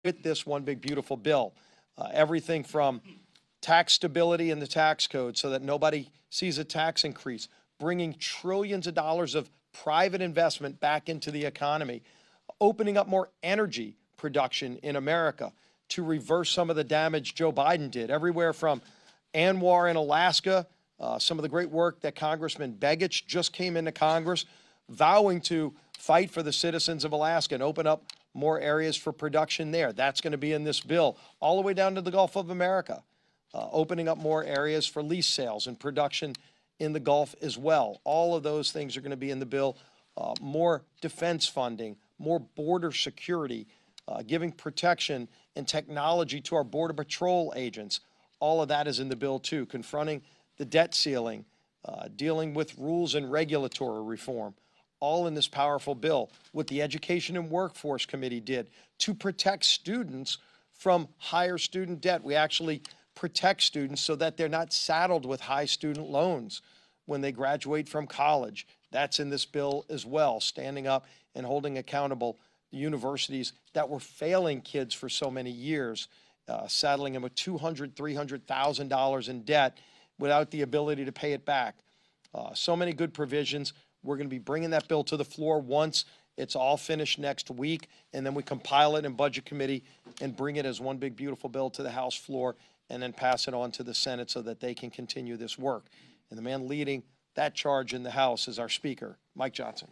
with this one big beautiful bill. Everything from tax stability in the tax code so that nobody sees a tax increase, bringing trillions of dollars of private investment back into the economy, opening up more energy production in America to reverse some of the damage Joe Biden did, everywhere from Anwar in Alaska, some of the great work that Congressman Begich just came into Congress, vowing to fight for the citizens of Alaska and open up more areas for production there. That's going to be in this bill, all the way down to the Gulf of America, opening up more areas for lease sales and production in the Gulf as well. All of those things are going to be in the bill. More defense funding, more border security, giving protection and technology to our Border Patrol agents. All of that is in the bill too, confronting the debt ceiling, dealing with rules and regulatory reform, all in this powerful bill. What the Education and Workforce Committee did to protect students from higher student debt. We actually protect students so that they're not saddled with high student loans when they graduate from college. That's in this bill as well, standing up and holding accountable the universities that were failing kids for so many years, saddling them with $200,000, $300,000 in debt without the ability to pay it back. So many good provisions. We're going to be bringing that bill to the floor once it's all finished next week, and then we compile it in Budget Committee and bring it as one big beautiful bill to the House floor and then pass it on to the Senate so that they can continue this work. And the man leading that charge in the House is our Speaker, Mike Johnson.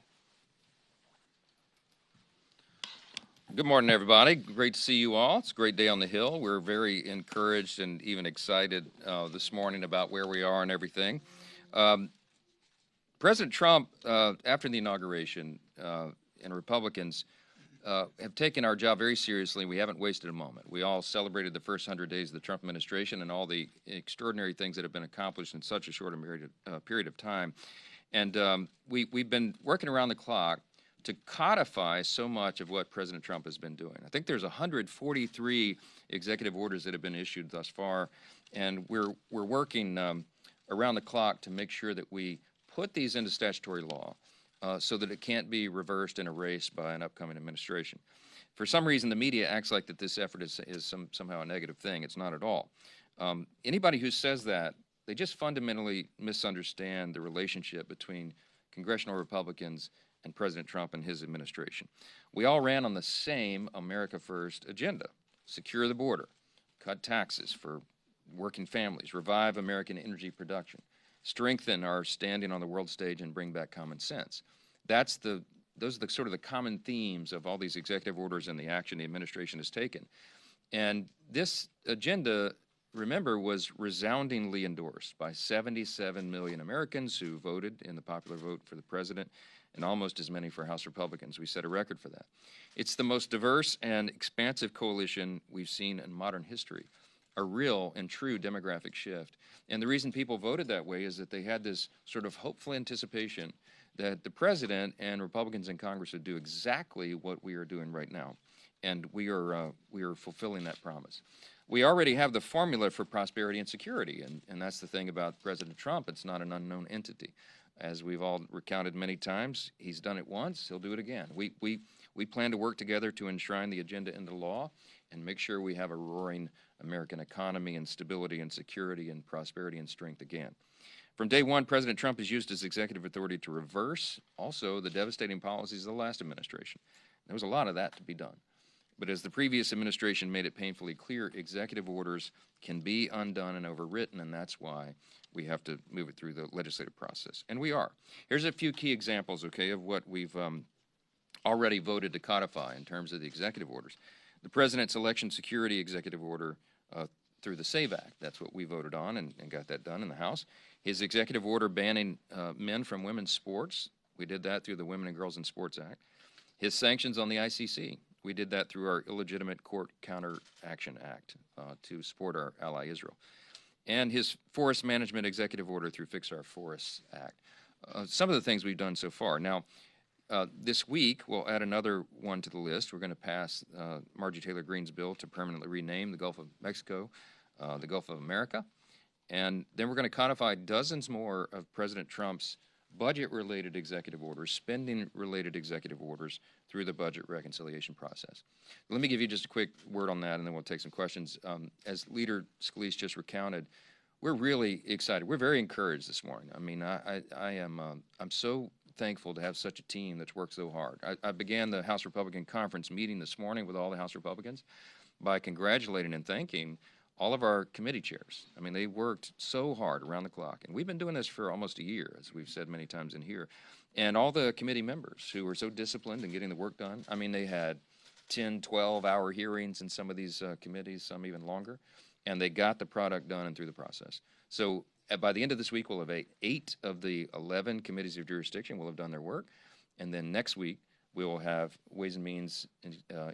Good morning, everybody. Great to see you all. It's a great day on the Hill. We're very encouraged and even excited this morning about where we are and everything. President Trump, after the inauguration, and Republicans have taken our job very seriously. We haven't wasted a moment. We all celebrated the first 100 days of the Trump administration and all the extraordinary things that have been accomplished in such a short period of time. And we've been working around the clock to codify so much of what President Trump has been doing. I think there's 143 executive orders that have been issued thus far, and we're working around the clock to make sure that we put these into statutory law so that it can't be reversed and erased by an upcoming administration. For some reason, the media acts like that this effort is somehow a negative thing. It's not at all. Anybody who says that, they just fundamentally misunderstand the relationship between congressional Republicans and President Trump and his administration. We all ran on the same America First agenda: secure the border, cut taxes for working families, revive American energy production, strengthen our standing on the world stage, and bring back common sense. Those are the sort of the common themes of all these executive orders and the action the administration has taken. And this agenda, remember, was resoundingly endorsed by 77 million Americans who voted in the popular vote for the president, and almost as many for House Republicans. We set a record for that. It's the most diverse and expansive coalition we've seen in modern history, a real and true demographic shift. And the reason people voted that way is that they had this sort of hopeful anticipation that the president and Republicans in Congress would do exactly what we are doing right now. And we are fulfilling that promise. We already have the formula for prosperity and security, and that's the thing about President Trump. It's not an unknown entity. As we've all recounted many times, he's done it once, he'll do it again. We plan to work together to enshrine the agenda into law and make sure we have a roaring American economy and stability and security and prosperity and strength again. From day one, President Trump has used his executive authority to reverse also the devastating policies of the last administration. There was a lot of that to be done. But as the previous administration made it painfully clear, executive orders can be undone and overwritten, and that's why we have to move it through the legislative process. And we are. Here's a few key examples, okay, of what we've already voted to codify in terms of the executive orders. The President's Election Security Executive Order through the SAVE Act. That's what we voted on and got that done in the House. His executive order banning men from women's sports. We did that through the Women and Girls in Sports Act. His sanctions on the ICC. We did that through our Illegitimate Court Counteraction Act to support our ally Israel. And his Forest Management Executive Order through Fix Our Forests Act. Some of the things we've done so far. Now, this week, we'll add another one to the list. We're going to pass Marjorie Taylor Greene's bill to permanently rename the Gulf of Mexico the Gulf of America. And then we're going to codify dozens more of President Trump's budget-related executive orders, spending-related executive orders through the budget reconciliation process. Let me give you just a quick word on that, and then we'll take some questions. As Leader Scalise just recounted, we're really excited. We're very encouraged this morning. I mean, I'm so thankful to have such a team that's worked so hard. I began the House Republican Conference meeting this morning with all the House Republicans by congratulating and thanking all of our committee chairs. I mean, they worked so hard around the clock. And we've been doing this for almost a year, as we've said many times in here. And all the committee members who were so disciplined in getting the work done. I mean, they had 10, 12-hour hearings in some of these committees, some even longer. And they got the product done and through the process. So by the end of this week, we'll have 8 of the 11 committees of jurisdiction will have done their work. And then next week, we will have Ways and Means,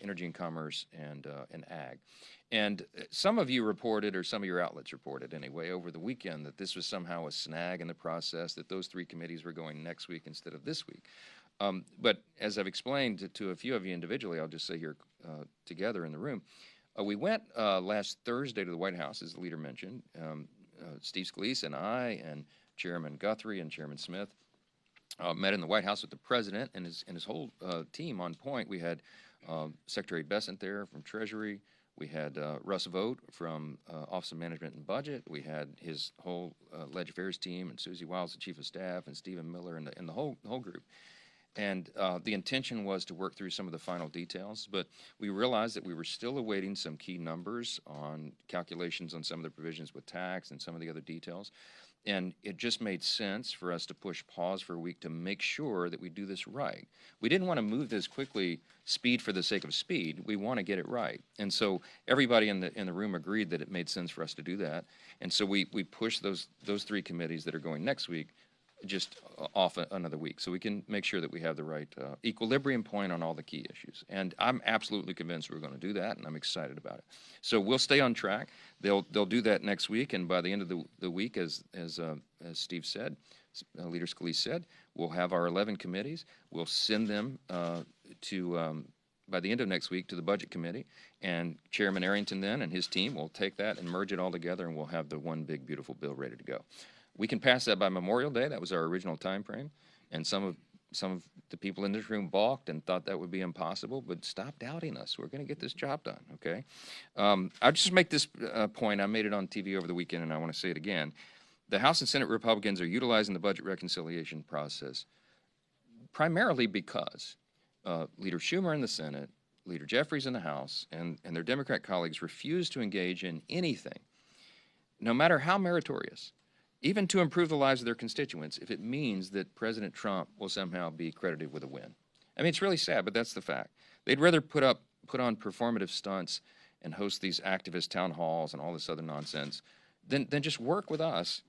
Energy and Commerce, and Ag. And some of you reported, or some of your outlets reported anyway, over the weekend that this was somehow a snag in the process, that those 3 committees were going next week instead of this week. But as I've explained to a few of you individually, I'll just say here together in the room, we went last Thursday to the White House, as the leader mentioned. Steve Scalise and I and Chairman Guthrie and Chairman Smith met in the White House with the president and his whole team on point. We had Secretary Bessent there from Treasury. We had Russ Vogt from Office of Management and Budget. We had his whole Ledge Affairs team, and Susie Wiles, the Chief of Staff, and Stephen Miller, and the whole group. And the intention was to work through some of the final details, but we realized that we were still awaiting some key numbers on calculations on some of the provisions with tax and some of the other details. And it just made sense for us to push pause for a week to make sure that we do this right. We didn't want to move this quickly, speed for the sake of speed. We want to get it right. And so everybody in the room agreed that it made sense for us to do that. And so we pushed those 3 committees that are going next week just off another week, so we can make sure that we have the right equilibrium point on all the key issues. And I'm absolutely convinced we're going to do that, and I'm excited about it. So we'll stay on track. They'll do that next week, and by the end of the week, as Steve said, Leader Scalise said, we'll have our 11 committees. We'll send them by the end of next week to the Budget Committee, and Chairman Arrington then and his team will take that and merge it all together, and we'll have the one big, beautiful bill ready to go. We can pass that by Memorial Day. That was our original time frame, and some of the people in this room balked and thought that would be impossible, but stop doubting us. We're going to get this job done, okay? I'll just make this point. I made it on TV over the weekend, and I want to say it again. The House and Senate Republicans are utilizing the budget reconciliation process primarily because Leader Schumer in the Senate, Leader Jeffries in the House, and their Democrat colleagues refuse to engage in anything, no matter how meritorious, even to improve the lives of their constituents, if it means that President Trump will somehow be credited with a win. I mean, it's really sad, but that's the fact. They'd rather put on performative stunts and host these activist town halls and all this other nonsense than just work with us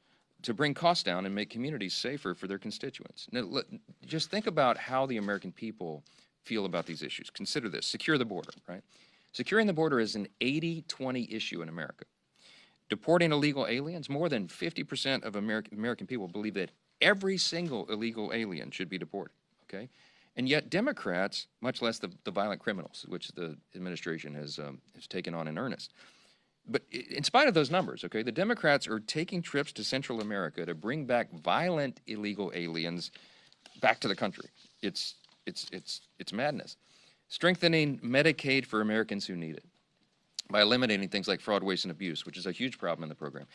to bring costs down and make communities safer for their constituents. Now, just think about how the American people feel about these issues. Consider this: secure the border, right? Securing the border is an 80-20 issue in America. Deporting illegal aliens, more than 50% of American people believe that every single illegal alien should be deported, okay? And yet Democrats, much less the violent criminals, which the administration has taken on in earnest. But in spite of those numbers, okay, the Democrats are taking trips to Central America to bring back violent illegal aliens back to the country. It's madness. Strengthening Medicaid for Americans who need it, by eliminating things like fraud, waste, and abuse, which is a huge problem in the program,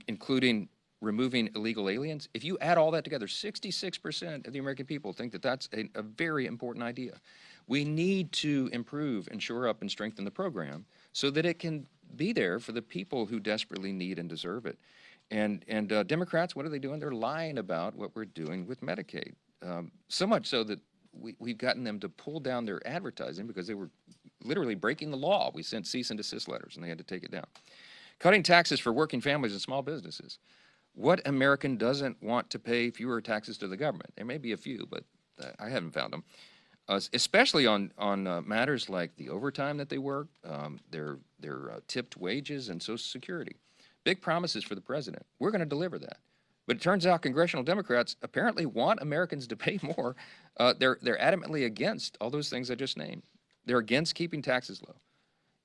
including removing illegal aliens. If you add all that together, 66% of the American people think that that's a very important idea. We need to improve and shore up and strengthen the program so that it can be there for the people who desperately need and deserve it. And Democrats, what are they doing? They're lying about what we're doing with Medicaid. So much so that we've gotten them to pull down their advertising because they were literally breaking the law. We sent cease and desist letters, and they had to take it down. Cutting taxes for working families and small businesses. What American doesn't want to pay fewer taxes to the government? There may be a few, but I haven't found them. Especially on matters like the overtime that they work, their tipped wages, and Social Security. Big promises for the president. We're going to deliver that. But it turns out congressional Democrats apparently want Americans to pay more. They're adamantly against all those things I just named. They're against keeping taxes low.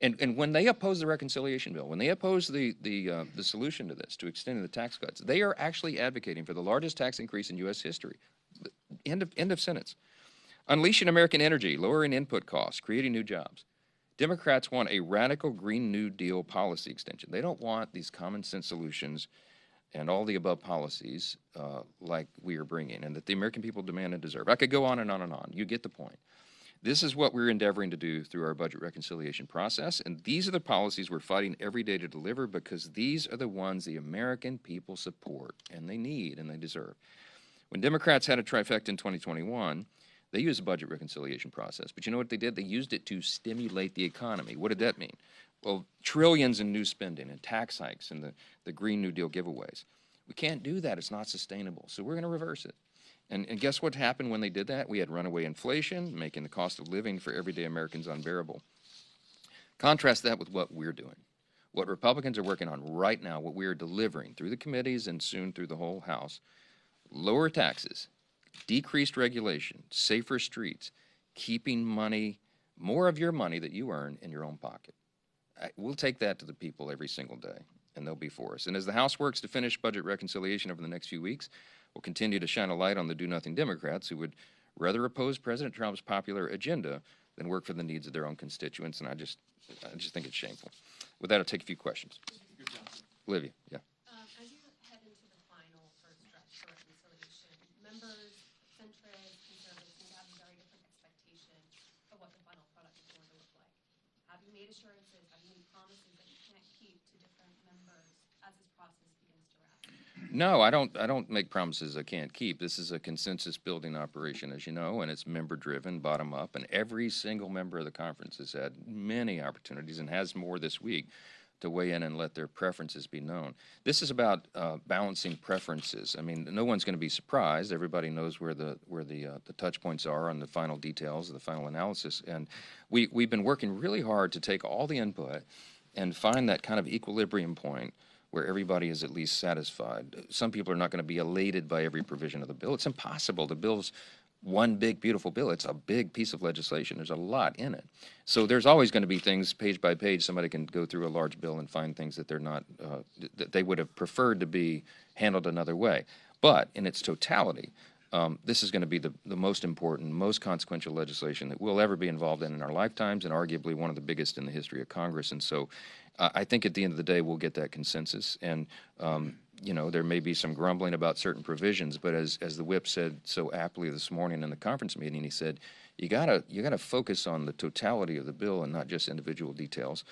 And when they oppose the reconciliation bill, when they oppose the solution to this, to extending the tax cuts, they are actually advocating for the largest tax increase in U.S. history. End of sentence. Unleashing American energy, lowering input costs, creating new jobs. Democrats want a radical Green New Deal policy extension. They don't want these common sense solutions and all the above policies like we are bringing and that the American people demand and deserve. I could go on and on and on. You get the point. This is what we're endeavoring to do through our budget reconciliation process, and these are the policies we're fighting every day to deliver because these are the ones the American people support and they need and they deserve. When Democrats had a trifecta in 2021, they used a budget reconciliation process, but you know what they did? They used it to stimulate the economy. What did that mean? Well, trillions in new spending and tax hikes and the Green New Deal giveaways. We can't do that. It's not sustainable. So we're going to reverse it. And guess what happened when they did that? We had runaway inflation, making the cost of living for everyday Americans unbearable. Contrast that with what we're doing. What Republicans are working on right now, what we are delivering through the committees and soon through the whole House. Lower taxes, decreased regulation, safer streets, keeping money, more of your money that you earn in your own pocket. We'll take that to the people every single day, and they'll be for us. And as the House works to finish budget reconciliation over the next few weeks, we'll continue to shine a light on the do-nothing Democrats who would rather oppose President Trump's popular agenda than work for the needs of their own constituents, and I just think it's shameful. With that, I'll take a few questions. Olivia, yeah. As you head into the final first stretch for reconciliation, members, centrists, conservatives seem to have a very different expectation of what the final product is going to look like. Have you made assurances, have you made promises that you can't keep to different members as this process begins to wrap? No, I don't make promises I can't keep. This is a consensus building operation, as you know, and it's member driven, bottom up, and every single member of the conference has had many opportunities and has more this week to weigh in and let their preferences be known. This is about balancing preferences. I mean, no one's going to be surprised. Everybody knows where the touch points are on the final details of the final analysis, and we've been working really hard to take all the input and find that kind of equilibrium point where everybody is at least satisfied. Some people are not going to be elated by every provision of the bill. It's impossible. The bill's one big, beautiful bill. It's a big piece of legislation. There's a lot in it. So there's always going to be things, page by page, somebody can go through a large bill and find things that they're not, that they would have preferred to be handled another way. But in its totality, this is going to be the most important, most consequential legislation that we'll ever be involved in our lifetimes, and arguably one of the biggest in the history of Congress. And so I think at the end of the day, we'll get that consensus. And you know, there may be some grumbling about certain provisions, but as the whip said so aptly this morning in the conference meeting, he said, you gotta focus on the totality of the bill and not just individual details.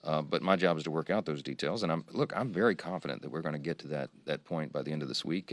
But my job is to work out those details, and I'm very confident that we're going to get to that point by the end of this week.